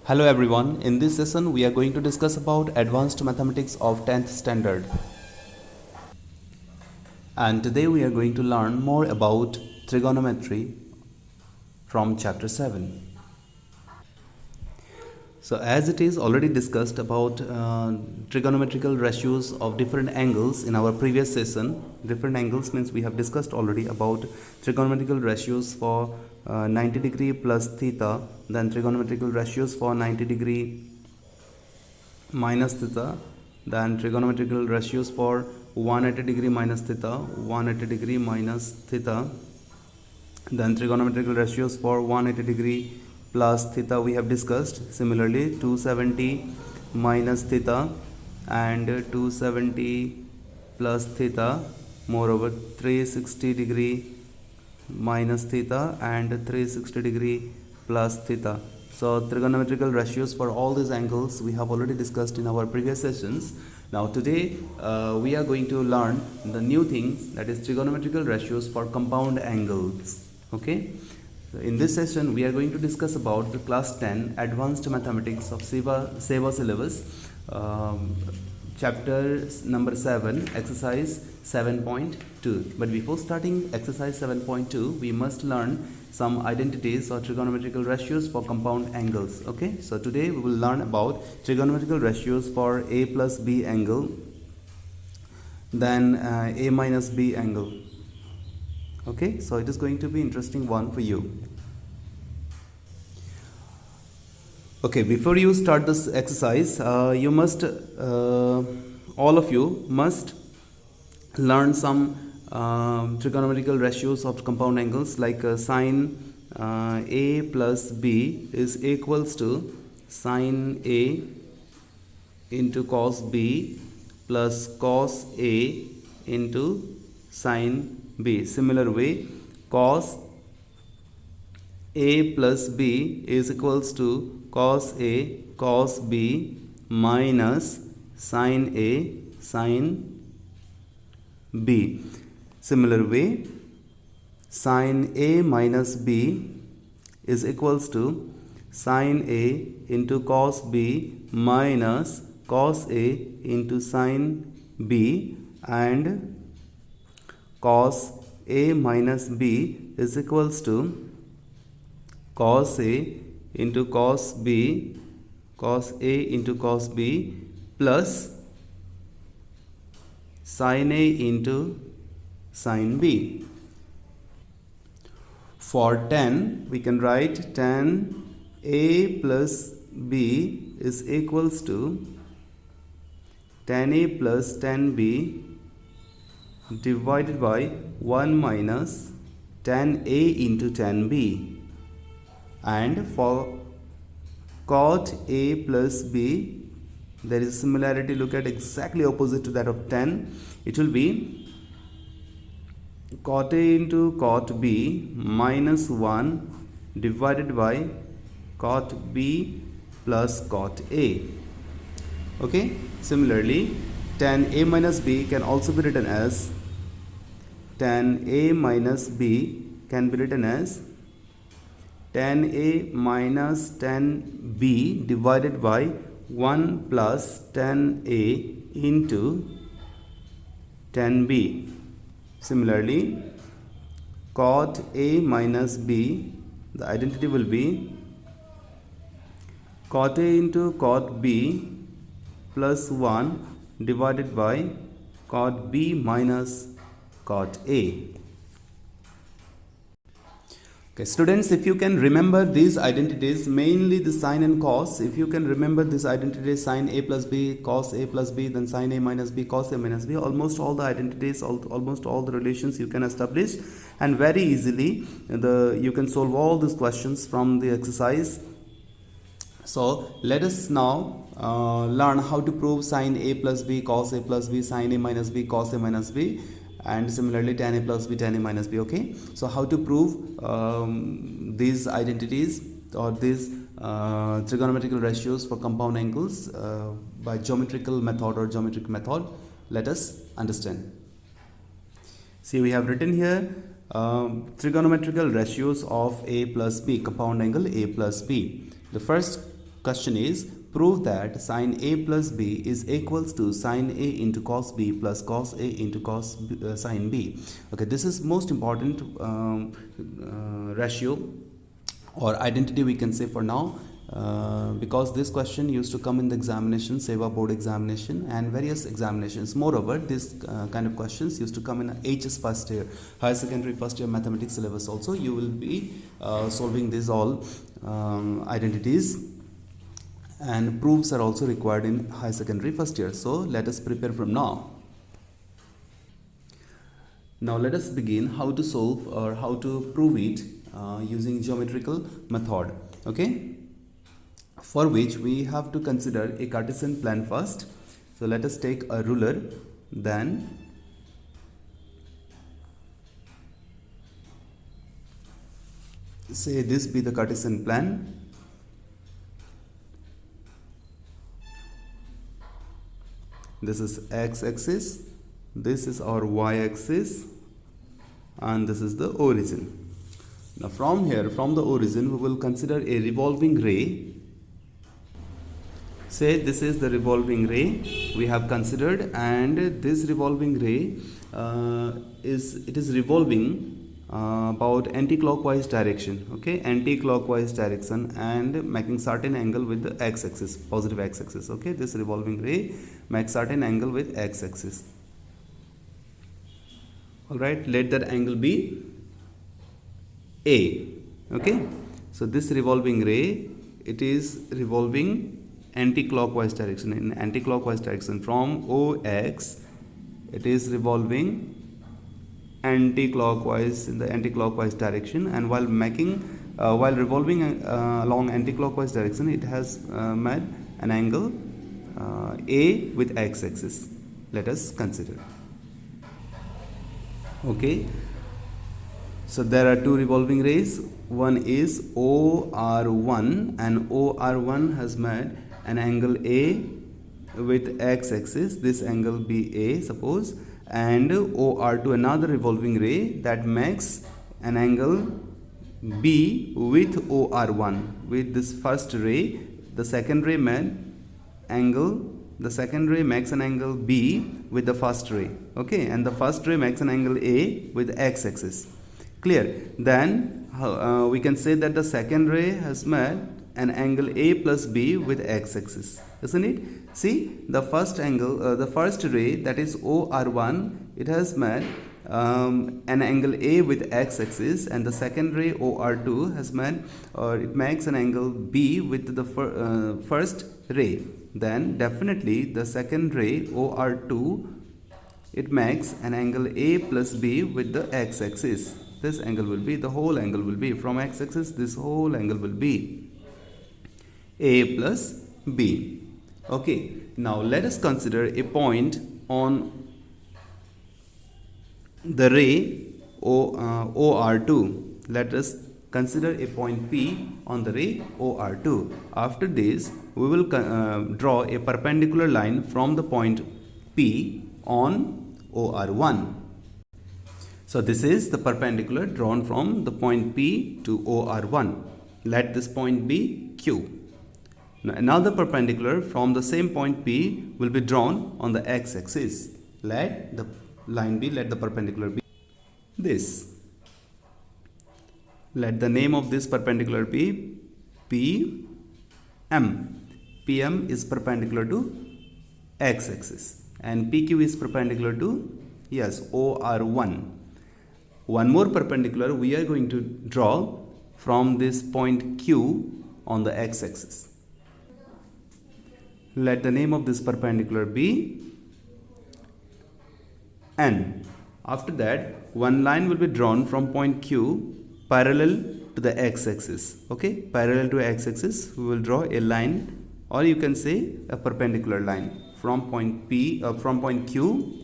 Hello everyone, in this session we are going to discuss about advanced mathematics of 10th standard. And today we are going to learn more about trigonometry from chapter 7. So as it is already discussed about trigonometrical ratios of different angles in our previous session. Different angles means we have discussed already about trigonometrical ratios for 90 degree plus theta, then trigonometrical ratios for 90 degree minus theta, then trigonometrical ratios for 180 degree minus theta, 180 degree minus theta, then trigonometrical ratios for 180 degree plus theta we have discussed. Similarly 270 minus theta and 270 plus theta, moreover 360 degree minus theta and 360 degree plus theta. So trigonometrical ratios for all these angles we have already discussed in our previous sessions. Now today we are going to learn the new things, that is trigonometrical ratios for compound angles. Okay. So in this session we are going to discuss about the class 10 advanced mathematics of SEBA syllabus, chapter number 7, exercise 7.2. But before starting exercise 7.2, we must learn some identities or trigonometrical ratios for compound angles. Okay, so today we will learn about trigonometrical ratios for a plus b angle, then a minus b angle. Okay, so it is going to be interesting one for you. Okay, before you start this exercise, you must all of you must learn some trigonometrical ratios of compound angles, like sine a plus b is equals to sine a into cos b plus cos a into sine b. Similar way, cos a plus b is equals to cos a cos b minus sine a sine b. Similar way, sine a minus b is equals to sine a into cos b minus cos a into sine b, and cos a minus b is equals to cos a into cos b, cos a into cos b plus sin a into sin b. For 10, we can write 10 a plus b is equals to 10 a plus 10 b divided by 1 minus 10 a into 10 b. And for cot a plus b, there is a similarity. Look at exactly opposite to that of 10. It will be cot a into cot b minus 1 divided by cot b plus cot a. Okay. Similarly, 10a minus b can also be written as 10a minus b can be written as 10a minus 10b divided by 1 plus 10a into 10b. Similarly, cot a minus b, the identity will be cot a into cot b plus 1 divided by cot b minus cot a. Okay, students, if you can remember these identities, mainly the sine and cos, if you can remember this identity, sine a plus b, cos a plus b, then sine a minus b, cos a minus b, almost all the identities, almost all the relations you can establish, and very easily you can solve all these questions from the exercise. So let us now learn how to prove sine a plus b, cos a plus b, sine a minus b, cos a minus b, and similarly tan a plus b, tan a minus b. Okay, so how to prove these identities or these trigonometrical ratios for compound angles by geometrical method or geometric method, let us understand. See, we have written here trigonometrical ratios of a plus b, compound angle a plus b. The first question is, prove that sine A plus B is equals to sine A into cos B plus cos A into sine B. Okay, this is most important ratio or identity we can say for now, because this question used to come in the examination, Seva board examination and various examinations. Moreover, this kind of questions used to come in HS first year, higher secondary first year mathematics syllabus also. You will be solving these all identities, and proofs are also required in higher secondary first year. So let us prepare from now. Now let us begin how to solve or how to prove it using geometrical method. Okay, for which we have to consider a Cartesian plan first. So let us take a ruler, then say this be the Cartesian plan. This is x-axis, this is our y-axis, and this is the origin. Now from here, from the origin, we will consider a revolving ray. Say this is the revolving ray we have considered, and this revolving ray is revolving about anti-clockwise direction. Okay, anti-clockwise direction, and making certain angle with the x-axis, positive x-axis. Okay, this revolving ray makes certain angle with x-axis. All right, let that angle be A. Okay, so this revolving ray, it is revolving anti-clockwise direction, in anti-clockwise direction from OX. It is revolving anti-clockwise, in the anti-clockwise direction, and while revolving along anti-clockwise direction, it has made an angle A with x-axis. Let us consider. Okay, so there are two revolving rays. One is OR1, and OR1 has made an angle A with x-axis. This angle be A, suppose, and OR2, another revolving ray, that makes an angle B with OR1. With this first ray, the second ray makes an angle B with the first ray. Okay, and the first ray makes an angle A with x-axis. Clear? Then we can say that the second ray has made an angle A plus B with x-axis, isn't it? See, the first angle, the first ray, that is OR1, it has made an angle A with x-axis, and the second ray OR2 has made, or it makes an angle B with the first ray. Then definitely the second ray OR2, it makes an angle A plus B with the x-axis. This angle will be, the whole angle will be from x-axis, this whole angle will be A plus B. Okay, now let us consider a point on the ray OR2. Let us consider a point P on the ray OR2. After this, we will draw a perpendicular line from the point P on OR1. So this is the perpendicular drawn from the point P to OR1. Let this point be Q. Now another perpendicular from the same point P will be drawn on the x-axis. Let the line be, let the perpendicular be this. Let the name of this perpendicular be PM. PM is perpendicular to x-axis, and PQ is perpendicular to, yes, OR1. One more perpendicular we are going to draw from this point Q on the x-axis. Let the name of this perpendicular be N. After that, one line will be drawn from point Q parallel to the x-axis. Okay, parallel to x-axis, we will draw a line, or you can say a perpendicular line from point Q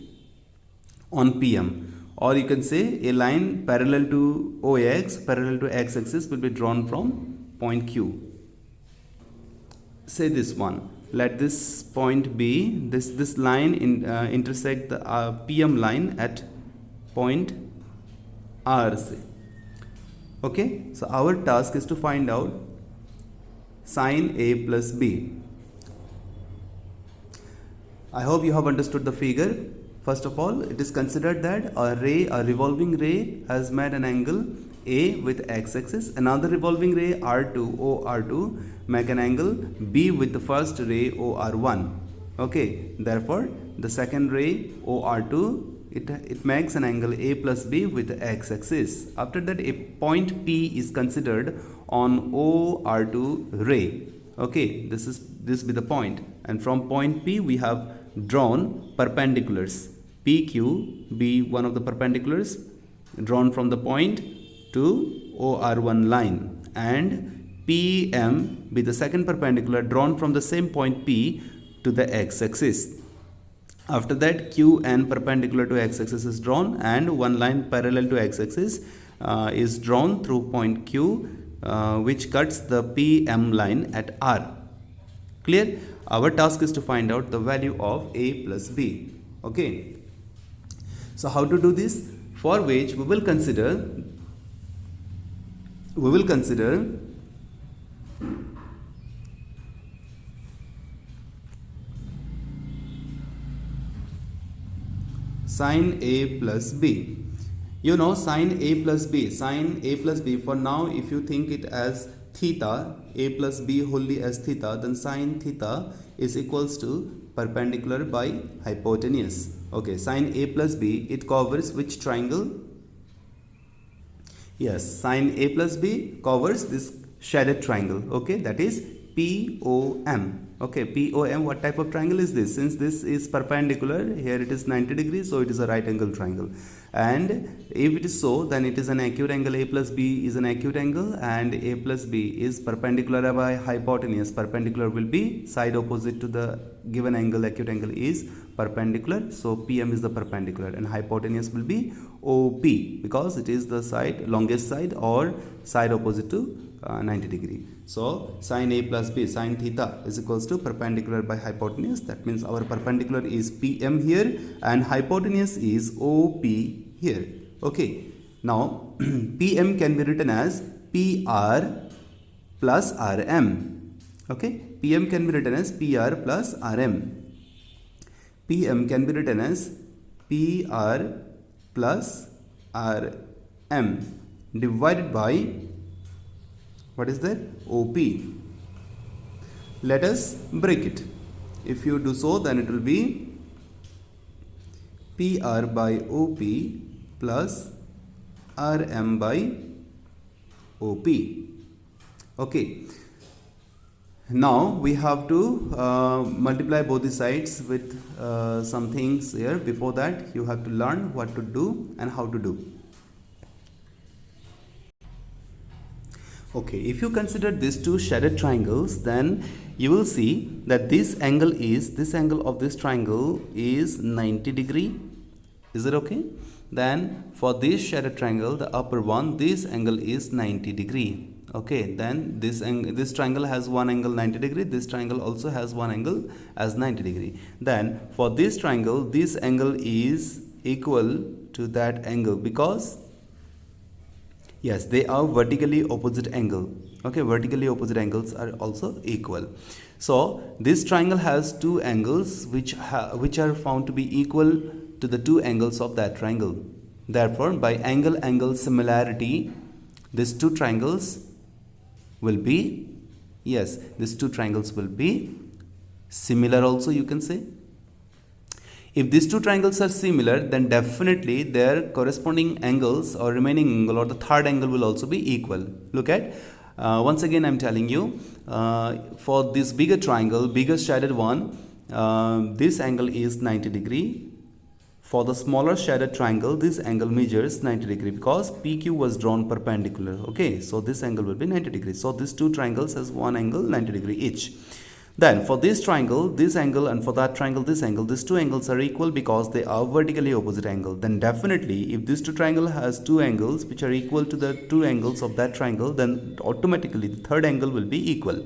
on PM. Or you can say a line parallel to OX, parallel to x-axis, will be drawn from point Q. Say this one. Let this point be, this line intersect the PM line at point R. Say. Okay, so our task is to find out sine A plus B. I hope you have understood the figure. First of all, it is considered that a revolving ray has made an angle A with x-axis. Another revolving ray R2, OR2, make an angle B with the first ray OR1. Okay, therefore, the second ray OR2, it makes an angle A plus B with the x-axis. After that, a point P is considered on OR2 ray. Okay, this be the point, and from point P we have drawn perpendiculars. PQ be one of the perpendiculars drawn from the point to OR1 line, and PM be the second perpendicular drawn from the same point P to the x-axis. After that, QN perpendicular to x-axis is drawn, and one line parallel to x-axis is drawn through point Q, which cuts the PM line at R. Clear? Our task is to find out the value of A plus B. Okay. So how to do this? For which we will consider sine A plus B. You know sine A plus B. Sine A plus B, for now if you think it as theta, A plus B wholly as theta, then sine theta is equals to perpendicular by hypotenuse. Okay, sine A plus B, it covers which triangle? Yes, sine A plus B covers this shaded triangle. Okay, that is POM. Okay, POM, what type of triangle is this? Since this is perpendicular, here it is 90 degrees, so it is a right angle triangle. And if it is so, then it is an acute angle. A plus B is an acute angle, and A plus B is perpendicular by hypotenuse. Perpendicular will be side opposite to the given angle. Acute angle is perpendicular, so PM is the perpendicular, and hypotenuse will be OP because it is the side, longest side or side opposite to 90 degree. So sine A plus B, sine theta is equals to perpendicular by hypotenuse. That means our perpendicular is PM here and hypotenuse is OP here. Okay, now PM can be written as PR plus RM. Okay, PM can be written as PR plus RM. PM can be written as PR plus RM divided by, what is that? OP. Let us break it. If you do so, then it will be PR by OP plus RM by OP. Okay. Now we have to multiply both the sides with some things here. Before that, you have to learn what to do and how to do. Okay, if you consider these two shaded triangles, then you will see that this angle of this triangle is 90 degree. Is it okay? Then for this shaded triangle, the upper one, this angle is 90 degree. Okay, then this triangle has one angle 90 degree. This triangle also has one angle as 90 degree. Then for this triangle, this angle is equal to that angle because yes, they are vertically opposite angle. Okay, vertically opposite angles are also equal. So this triangle has two angles which are found to be equal to the two angles of that triangle. Therefore, by angle-angle similarity, these two triangles will be, yes, these two triangles will be similar also, you can say. If these two triangles are similar, then definitely their corresponding angles or remaining angle or the third angle will also be equal. Look at, once again I'm telling you, for this bigger triangle, bigger shaded one, this angle is 90 degree. For the smaller shaded triangle, this angle measures 90 degree because PQ was drawn perpendicular. Okay, so this angle will be 90 degrees. So these two triangles has one angle 90 degree each. Then for this triangle, this angle, and for that triangle, this angle, these two angles are equal because they are vertically opposite angle. Then definitely, if this two triangle has two angles which are equal to the two angles of that triangle, then automatically the third angle will be equal.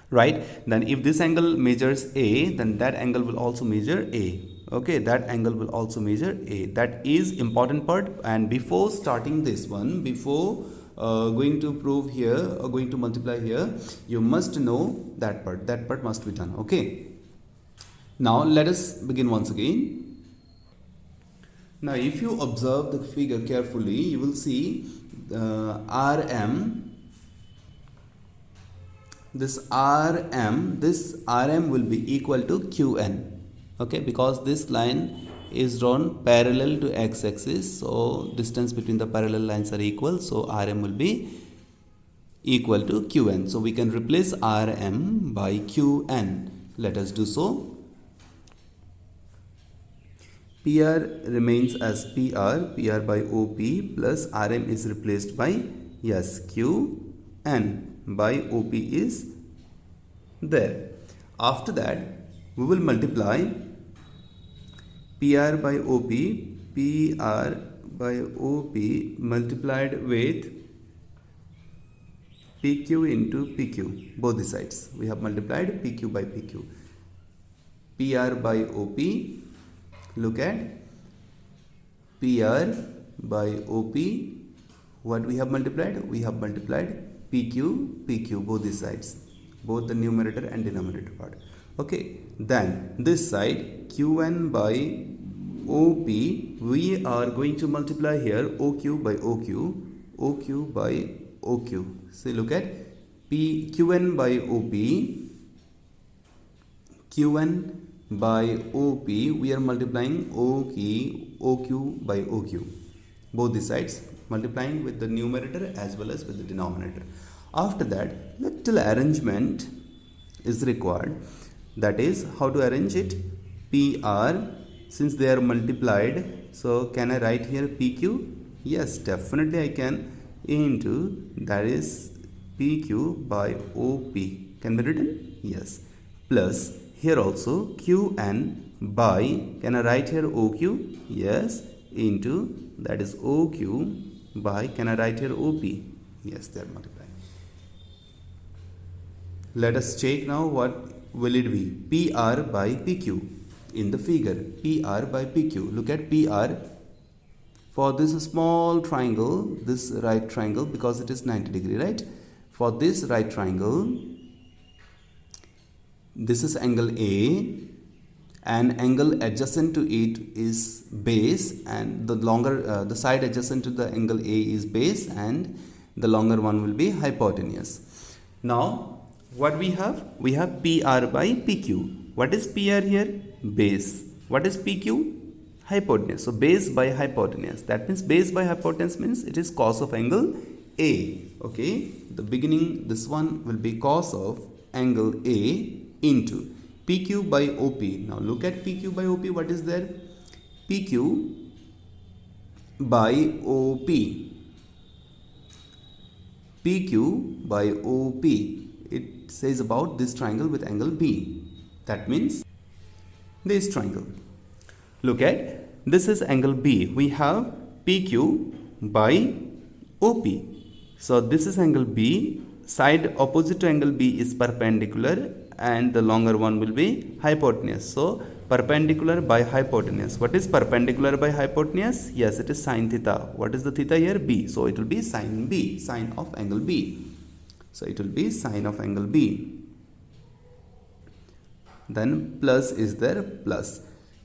Right? Then if this angle measures A, then that angle will also measure A. Okay, that angle will also measure A. That is important part. And before starting this one, before going to prove here or going to multiply here, you must know that part must be done. Okay, now let us begin once again. Now if you observe the figure carefully, you will see RM, this RM will be equal to QN. Okay, because this line is drawn parallel to x-axis, so distance between the parallel lines are equal, so RM will be equal to QN. So we can replace RM by QN. Let us do so. PR remains as PR by OP plus RM is replaced by QN by OP is there. After that, we will multiply PR by OP multiplied with PQ into PQ, both the sides. We have multiplied PQ by PQ. PR by OP, look at PR by OP, what we have multiplied? We have multiplied PQ, both the sides, both the numerator and denominator part. Okay, then this side QN by OP, we are going to multiply here OQ by OQ by OQ. So look at QN by OP, QN by OP, we are multiplying OQ by OQ, both the sides, multiplying with the numerator as well as with the denominator. After that, little arrangement is required. That is, how to arrange it? PR, since they are multiplied, so can I write here PQ? Yes, definitely I can, into, that is PQ by OP. Can be written? Yes. Plus, here also QN by, can I write here OQ? Yes, into, that is OQ by, can I write here OP? Yes, they are multiplied. Let us check now what will it be. PR by PQ in the figure. PR by PQ. Look at PR for this small triangle, this right triangle, because it is 90 degree, right? For this right triangle, this is angle A, and angle adjacent to it is base, and the longer the side adjacent to the angle A is base, and the longer one will be hypotenuse. Now what we have? We have PR by PQ. What is PR here? Base. What is PQ? Hypotenuse. So base by hypotenuse. That means base by hypotenuse means it is cos of angle A. Okay. The beginning, this one will be cos of angle A into PQ by OP. Now look at PQ by OP. What is there? PQ by OP. PQ by OP. It says about this triangle with angle B. That means this triangle. Look at, this is angle B. We have PQ by OP. So this is angle B. Side opposite to angle B is perpendicular, and the longer one will be hypotenuse. So perpendicular by hypotenuse. What is perpendicular by hypotenuse? Yes, it is sine theta. What is the theta here? B. So it will be sine B, sine of angle B. So it will be sine of angle B. Then plus is there, plus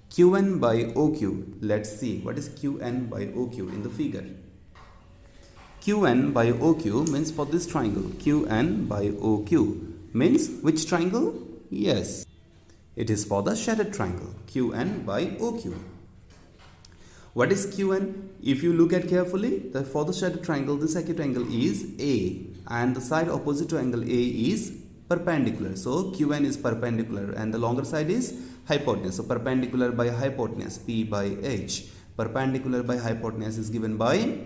QN by OQ. Let's see what is QN by OQ in the figure. QN by OQ means for this triangle. QN by OQ means which triangle? Yes, it is for the shattered triangle. QN by OQ. What is QN? If you look at carefully, for the shattered triangle, this acute angle is A, and the side opposite to angle A is perpendicular. So QN is perpendicular, and the longer side is hypotenuse. So perpendicular by hypotenuse, P by H. Perpendicular by hypotenuse is given by,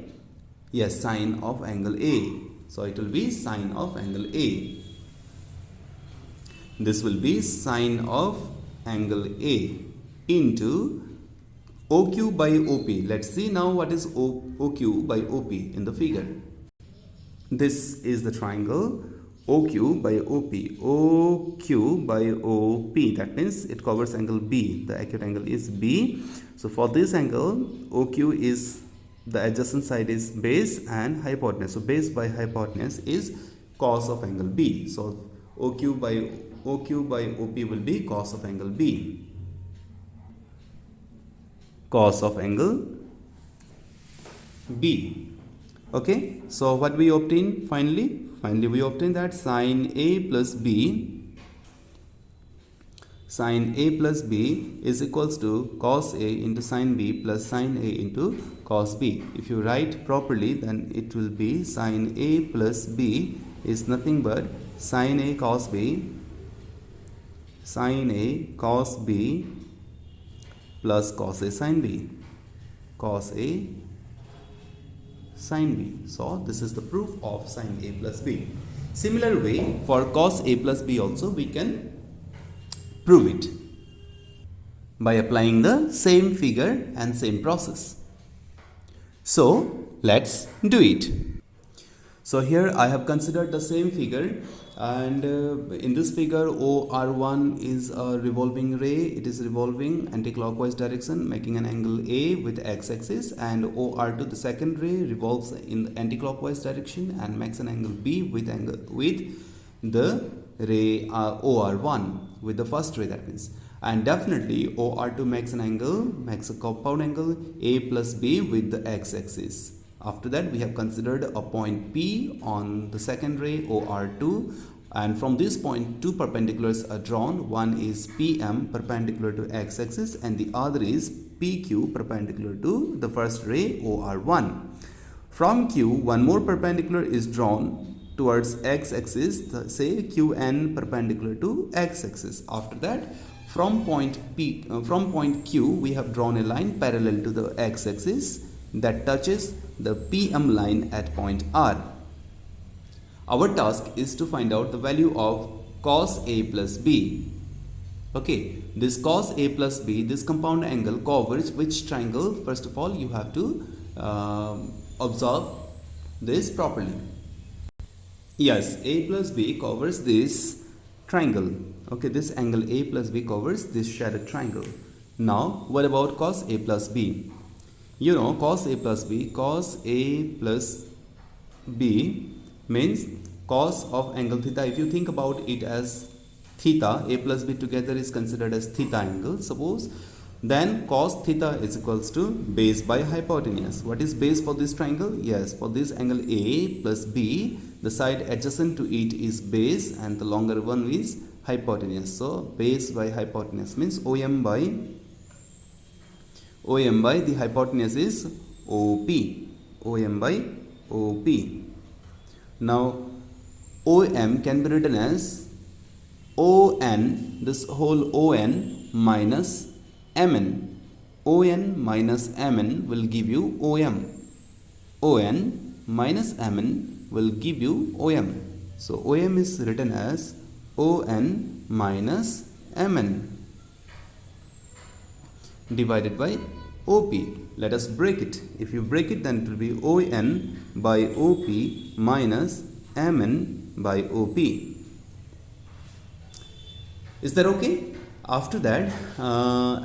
yes, sine of angle A. So it will be sine of angle A. This will be sine of angle A into OQ by OP. Let's see now what is OQ by OP in the figure. This is the triangle OQ by OP. OQ by OP. That means it covers angle B. The acute angle is B. So for this angle, OQ is the adjacent side is base and hypotenuse. So base by hypotenuse is cos of angle B. So OQ by OP will be cos of angle B. Cos of angle B. Okay, so what we obtain finally? Finally we obtain that sin A plus B is equals to cos A into sin B plus sin A into cos B. If you write properly, then it will be sin A plus B is nothing but sin A cos B plus cos A sin B. So this is the proof of sin A plus B. Similar way, for cos A plus B also we can prove it by applying the same figure and same process. So let's do it. So here I have considered the same figure, and in this figure OR1 is a revolving ray. It is revolving anti-clockwise direction, making an angle A with x-axis, and OR2, the second ray, revolves in the anti-clockwise direction and makes an angle B with the ray OR1, with the first ray, that means. And definitely OR2 makes a compound angle A plus B with the x-axis. After that, we have considered a point P on the second ray OR2, and from this point two perpendiculars are drawn. One is PM perpendicular to x-axis and the other is PQ perpendicular to the first ray OR1. From Q, one more perpendicular is drawn towards x-axis, say QN perpendicular to x-axis. After that, from point Q, we have drawn a line parallel to the x-axis that touches the PM line at point R. Our task is to find out the value of cos A plus B. Okay, this cos A plus B, this compound angle covers which triangle? First of all, you have to observe this properly. Yes, A plus B covers this triangle. Okay, this angle A plus B covers this shaded triangle. Now, what about cos A plus B? You know, cos A plus B means cos of angle theta. If you think about it as theta, A plus B together is considered as theta angle, suppose, then cos theta is equals to base by hypotenuse. What is base for this triangle? Yes, for this angle A plus B, the side adjacent to it is base and the longer one is hypotenuse. So base by hypotenuse means OM by the hypotenuse is OP. OM by OP. Now OM can be written as ON, this whole ON minus MN. ON minus MN will give you OM. ON minus MN will give you OM. So OM is written as ON minus MN divided by OP. Let us break it. If you break it, then it will be ON by OP minus MN by OP. Is that okay? After that,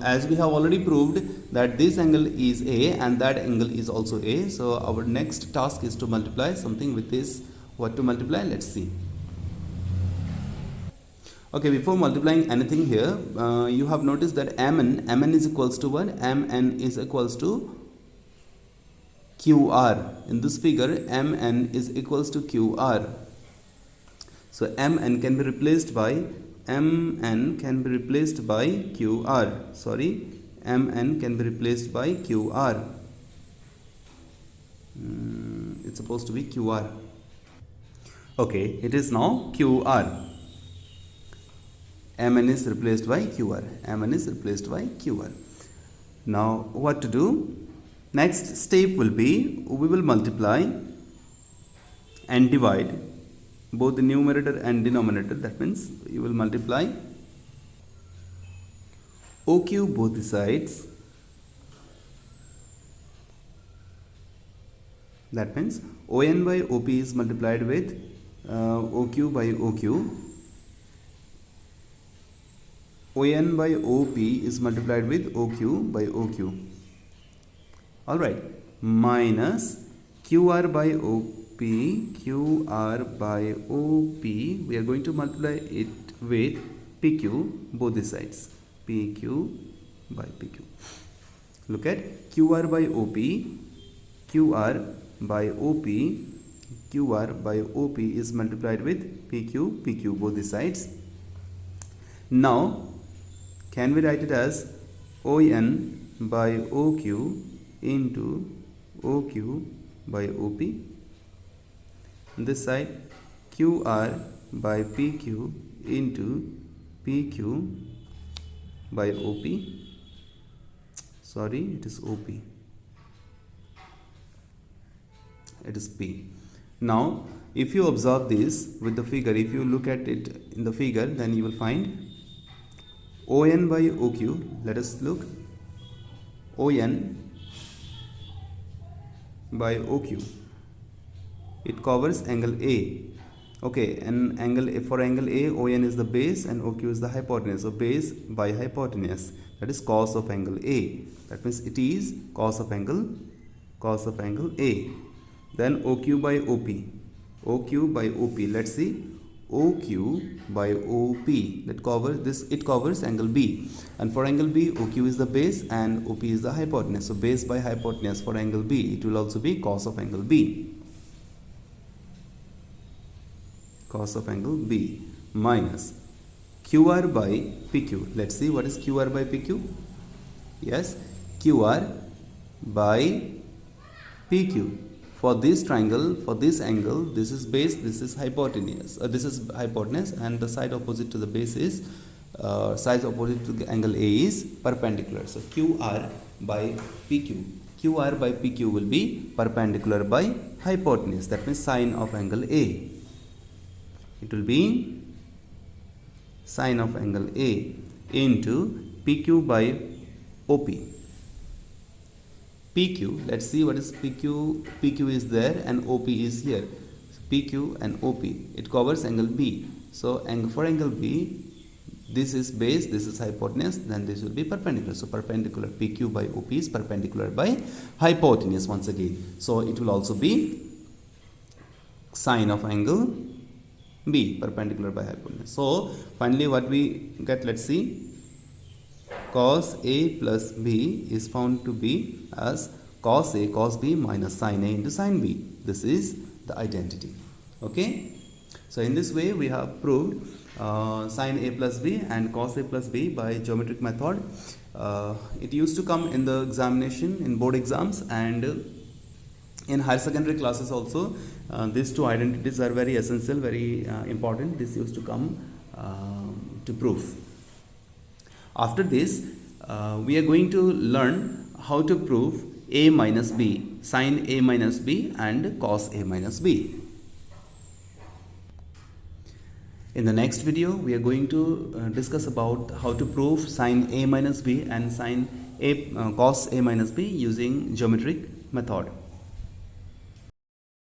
as we have already proved that this angle is A and that angle is also A, so our next task is to multiply something with this. What to multiply? Let's see. Okay, before multiplying anything here, you have noticed that Mn is equals to what? Mn is equals to QR. In this figure, Mn is equals to QR. So Mn can be replaced by QR. Mn can be replaced by QR. It's supposed to be QR. Okay, it is now QR. Mn is replaced by QR. Now what to do? Next step will be, we will multiply and divide both the numerator and denominator. That means you will multiply OQ both the sides. That means ON by OP is multiplied with OQ by OQ. ON by OP is multiplied with OQ by OQ. Alright. minus QR by OP, QR by OP, we are going to multiply it with PQ, both the sides, PQ by PQ. Look at QR by OP, QR by OP, QR by OP is multiplied with PQ, PQ, both the sides. Now, can we write it as ON by OQ into OQ by OP? This side, QR by PQ into PQ by OP. Sorry, it is OP. It is P. Now, if you observe this with the figure, if you look at it in the figure, then you will find ON by OQ. Let us look. ON by OQ. It covers angle A. Okay, and for angle A, ON is the base and OQ is the hypotenuse. So base by hypotenuse, that is cos of angle A. That means it is cos of angle A. Then OQ by OP. OQ by OP. Let's see. OQ by OP. That covers this. It covers angle B. And for angle B, OQ is the base and OP is the hypotenuse. So base by hypotenuse for angle B, it will also be cos of angle B. Cos of angle B minus QR by PQ. Let's see what is QR by PQ. Yes, QR by PQ. For this triangle, for this angle, this is base, this is hypotenuse. This is hypotenuse, and the side opposite to the base is side opposite to the angle A is perpendicular. So QR by PQ. QR by PQ will be perpendicular by hypotenuse. That means sine of angle A. It will be sine of angle A into PQ by OP. PQ, let's see what is PQ. PQ is there and OP is here. PQ and OP, it covers angle B. So for angle B, this is base, this is hypotenuse, then this will be perpendicular. So perpendicular, PQ by OP is perpendicular by hypotenuse once again. So it will also be sine of angle B, perpendicular by hypotenuse. So finally what we get, let's see. Cos A plus B is found to be as cos A cos B minus sin A into sin B. This is the identity. Okay. So in this way we have proved sin A plus B and cos A plus B by geometric method. It used to come in the examination, in board exams, and in higher secondary classes also. These two identities are very essential, very important. This used to come to prove. After this, we are going to learn how to prove A minus B, sin A minus B and cos A minus B. In the next video, we are going to discuss about how to prove sin A minus B and sin A cos A minus B using geometric method.